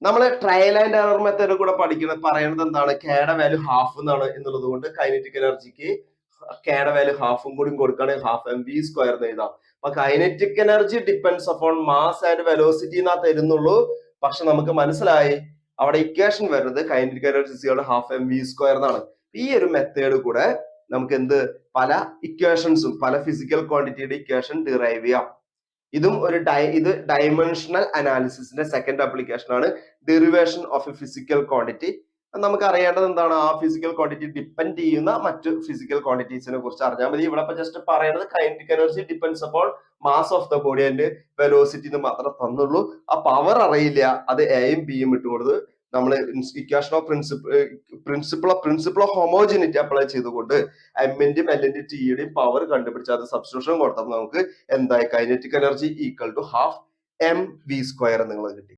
നമ്മൾ trial and error method കൂടെ പറയുന്നത് എന്താണ്? കെയുടെ വാല്യൂ ഹാഫ് എന്നാണ് എന്നുള്ളത് കൊണ്ട് കൈനറ്റിക് എനർജിക്ക് കെയുടെ വാല്യൂ ഹാഫും കൂടി കൊടുക്കുകയാണെങ്കിൽ ഹാഫ് എം വി സ്ക്വയർ എന്ന് എഴുതാം. അപ്പൊ kinetic energy depends upon mass and velocity എന്നാ തരുന്നുള്ളൂ. പക്ഷെ നമുക്ക് മനസ്സിലായി അവിടെ ഇക്വേഷൻ വരുന്നത് kinetic energy half m v square എന്നാണ്. ഈ ഒരു മെത്തേഡ് കൂടെ നമുക്ക് പല ഇക്വേഷൻസും പല ഫിസിക്കൽ ക്വാണ്ടിറ്റിയുടെ ഇക്വേഷൻ ഡിറൈവ് ചെയ്യാം. ഇതും ഇത് ഡയമെൻഷണൽ അനാലിസിസിന്റെ സെക്കൻഡ് ആപ്ലിക്കേഷൻ ആണ്, derivation of A physical quantity. നമുക്ക് അറിയേണ്ടത് എന്താണ്? ആ ഫിസിക്കൽ ക്വാണ്ടിറ്റി ഡിപ്പെൻഡ് ചെയ്യുന്ന മറ്റു ഫിസിക്കൽ ക്വാണ്ടിറ്റീസിനെ കുറിച്ച് അറിഞ്ഞാൽ മതി. ഇവിടെ ജസ്റ്റ് പറയുന്നത് കൈനറ്റിക് എനർജി ഡിപ്പെൻഡ്സ് അപ്പോൾ mass of the body and velocity എന്ന് മാത്രമേ തന്നുള്ളൂ. ആ പവർ അറിയില്ല, അത് എയും ബിയും ഇട്ടുകൊടുത്ത് നമ്മൾ equation of principle of homogeneity apply ചെയ്തുകൊണ്ട് എമ്മിന്റെയും എല്ലിന്റെയും ടിയുടെയും പവർ കണ്ടുപിടിച്ച് അത് സബ്സ്റ്റിറ്റ്യൂഷൻ കൊടുത്തപ്പോൾ നമുക്ക് എന്തായി? Kinetic energy equal to half m v square എന്നുള്ളത് കിട്ടി.